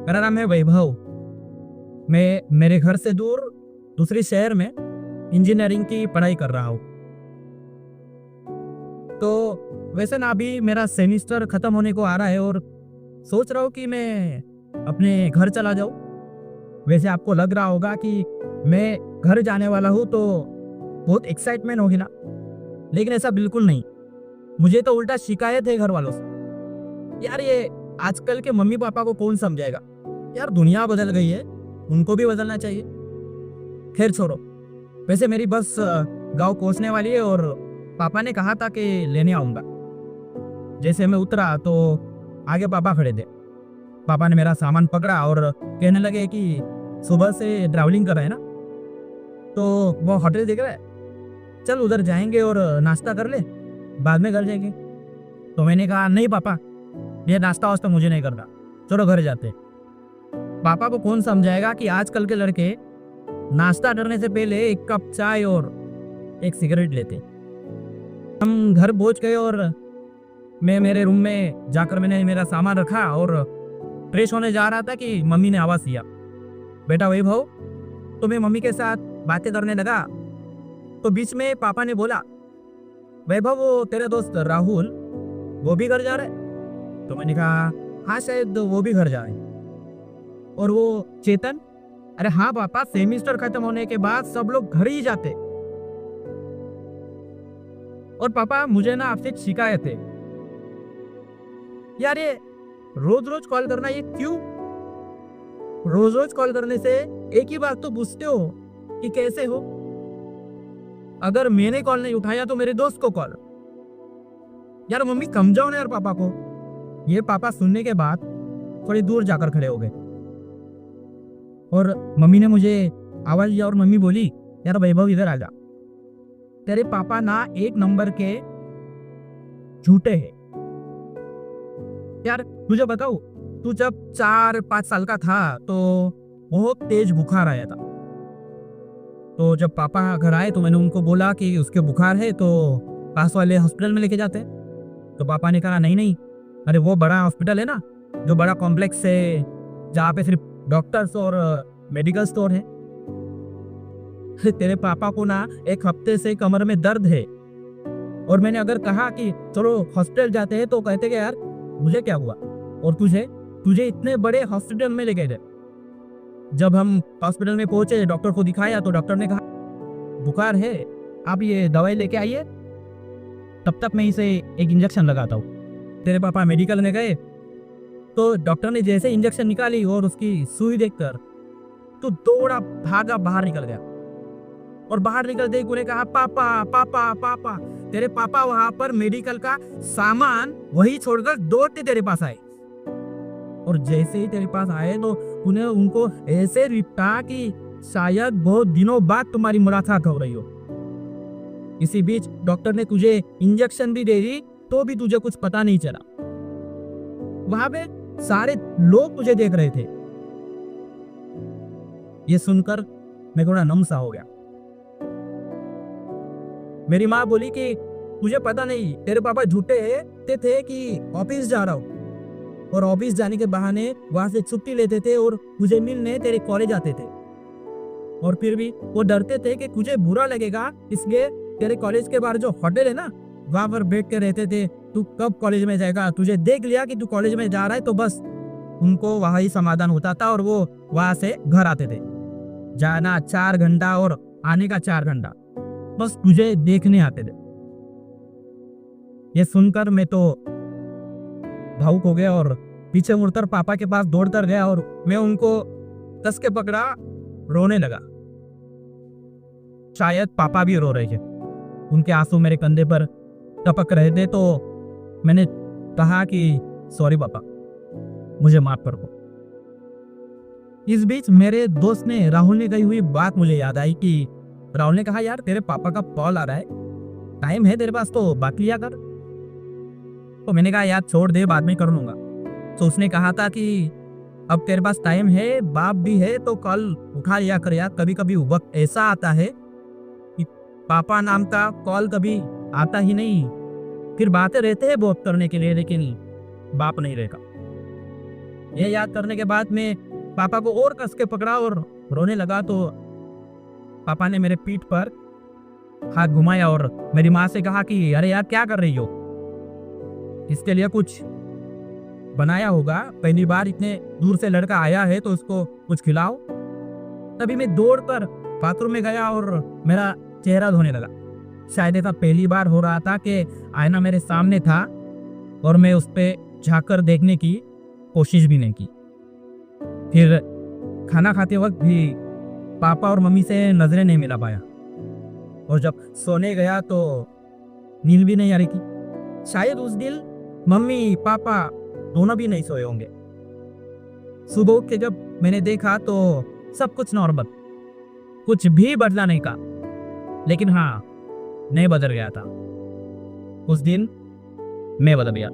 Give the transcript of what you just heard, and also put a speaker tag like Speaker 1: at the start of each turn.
Speaker 1: मेरा नाम है वैभव। मैं मेरे घर से दूर दूसरे शहर में इंजीनियरिंग की पढ़ाई कर रहा हूँ। तो वैसे ना अभी मेरा सेमिस्टर खत्म होने को आ रहा है और सोच रहा हूँ कि मैं अपने घर चला जाऊँ। वैसे आपको लग रहा होगा कि मैं घर जाने वाला हूँ तो बहुत एक्साइटमेंट होगी ना, लेकिन ऐसा बिल्कुल नहीं। मुझे तो उल्टा शिकायत है घर वालों से। यार ये आजकल के मम्मी पापा को कौन समझाएगा। यार दुनिया बदल गई है, उनको भी बदलना चाहिए। खैर छोड़ो। वैसे मेरी बस गांव पहुंचने वाली है और पापा ने कहा था कि लेने आऊंगा। जैसे मैं उतरा तो आगे पापा खड़े थे। पापा ने मेरा सामान पकड़ा और कहने लगे कि सुबह से ट्रैवलिंग कर रहे हैं ना, तो वो होटल दिख रहा है, चल उधर जाएंगे और नाश्ता कर ले, बाद में घर जाएंगे। तो मैंने कहा नहीं पापा, ये नाश्ता वास्ता मुझे नहीं करना, चलो घर जाते हैं। पापा को कौन समझाएगा कि आजकल के लड़के नाश्ता करने से पहले एक कप चाय और एक सिगरेट लेते। हम घर पहुंच गए और मैं मेरे रूम में जाकर मैंने मेरा सामान रखा और फ्रेश होने जा रहा था कि मम्मी ने आवाज दिया, बेटा वैभव। तो मैं मम्मी के साथ बातें करने लगा तो बीच में पापा ने बोला, वैभव वो तेरे दोस्त राहुल वो भी घर जा रहा है? तो मैंने कहा हाँ शायद वो भी घर जा रहे हैं। और वो चेतन? अरे हाँ पापा, सेमिस्टर खत्म होने के बाद सब लोग घर ही जाते। और पापा मुझे ना आपसे एक शिकायत है। यार ये रोज रोज कॉल करना, ये क्यों? रोज रोज कॉल करने से एक ही बात तो पूछते हो कि कैसे हो। अगर मैंने कॉल नहीं उठाया तो मेरे दोस्त को कॉल। यार मम्मी समझाओ ना यार पापा को। ये पापा सुनने के बाद थोड़ी दूर जाकर खड़े हो गए और मम्मी ने मुझे आवाज दिया और मम्मी बोली, यार वैभव इधर आ जा, तेरे पापा ना एक नंबर के झूठे हैं। यार तुझे बताऊं, तू जब 4-5 साल का था तो बहुत तेज बुखार आया था। तो जब पापा घर आए तो मैंने उनको बोला कि उसके बुखार है तो पास वाले हॉस्पिटल में लेके जाते हैं। तो पापा ने कहा नहीं नहीं, अरे वो बड़ा हॉस्पिटल है ना, जो बड़ा कॉम्प्लेक्स है जहाँ पे सिर्फ डॉक्टर्स और मेडिकल स्टोर है। तेरे पापा को ना एक हफ्ते से कमर में दर्द है और मैंने अगर कहा कि चलो हॉस्पिटल जाते हैं तो कहते कि यार मुझे क्या हुआ, और तुझे तुझे इतने बड़े हॉस्पिटल में ले गए थे। जब हम हॉस्पिटल में पहुंचे, डॉक्टर को दिखाया तो डॉक्टर ने कहा बुखार है, आप ये दवाई लेके आइए, तब तक मैं इसे एक इंजेक्शन लगाता हूँ। तेरे पापा मेडिकल में गए तो डॉक्टर ने जैसे इंजेक्शन निकाली और उसकी सुई देखकर तो दौड़ा भागा बाहर निकल गया। और बाहर निकलते ही उन्हें कहा पापा पापा पापा। तेरे पापा वहां पर मेडिकल का सामान वही छोड़कर दौड़ते तेरे पास आए और जैसे ही तेरे पास आए तो उन्हें उनको ऐसे रिपटा कि शायद बहुत दिनों बाद तुम्हारी मुलाकात हो रही हो। इसी बीच डॉक्टर ने तुझे इंजेक्शन भी दे दी तो भी तुझे कुछ पता नहीं चला। वहां पे सारे लोग तुझे देख रहे थे। ये सुनकर मैं थोड़ा नम सा हो गया। मेरी माँ बोली कि तुझे पता नहीं तेरे पापा झूठे थे कि ऑफिस जा रहा हूँ, और ऑफिस जाने के बहाने वहां से छुट्टी लेते थे और तुझे मिलने तेरे कॉलेज आते थे। और फिर भी वो डरते थे कि तुझे बुरा लगेगा, इसलिए तेरे कॉलेज के बाहर जो होटल है ना वहां पर बैठ के रहते थे। तू कब कॉलेज में जाएगा, तुझे देख लिया कि तू कॉलेज में जा रहा है तो बस उनको वहां ही समाधान होता था और वो वहां से घर आते थे। जाना 4 घंटा और आने का 4 घंटा, बस तुझे देखने आते थे। ये सुनकर मैं तो भावुक हो गया और पीछे मुड़कर पापा के पास दौड़कर गया और मैं उनको कस के पकड़ा, रोने लगा। शायद पापा भी रो रहे थे, उनके आंसू मेरे कंधे पर टपक रहे थे। तो मैंने कहा कि सॉरी पापा, मुझे माफ कर दो। इस बीच मेरे दोस्त ने राहुल ने कही हुई बात मुझे याद आई कि राहुल ने कहा यार तेरे पापा का कॉल आ रहा है, टाइम है तेरे पास तो बात लिया कर। तो मैंने कहा यार छोड़ दे, बाद में कर लूंगा। तो उसने कहा था कि अब तेरे पास टाइम है, बाप भी है तो कॉल उठा लिया कर यार। कभी कभी वक्त ऐसा आता है कि पापा नाम का कॉल कभी आता ही नहीं, फिर बातें रहते हैं बहुत करने के लिए लेकिन बाप नहीं रहेगा। ये याद करने के बाद मैं पापा को और कस के पकड़ा और रोने लगा, तो पापा ने मेरे पीठ पर हाथ घुमाया और मेरी माँ से कहा कि अरे यार क्या कर रही हो, इसके लिए कुछ बनाया होगा, पहली बार इतने दूर से लड़का आया है तो उसको कुछ खिलाओ। तभी मैं दौड़कर बाथरूम में गया और मेरा चेहरा धोने लगा। शायद ऐसा पहली बार हो रहा था कि आईना मेरे सामने था और मैं उस पर झाँक कर देखने की कोशिश भी नहीं की। फिर खाना खाते वक्त भी पापा और मम्मी से नजरें नहीं मिला पाया, और जब सोने गया तो नींद भी नहीं आ रही थी। शायद उस दिन मम्मी पापा दोनों भी नहीं सोए होंगे। सुबह उठ के जब मैंने देखा तो सब कुछ नॉर्मल, कुछ भी बदला नहीं का, लेकिन हाँ, नहीं बदल गया था। उस दिन मैं बदल गया।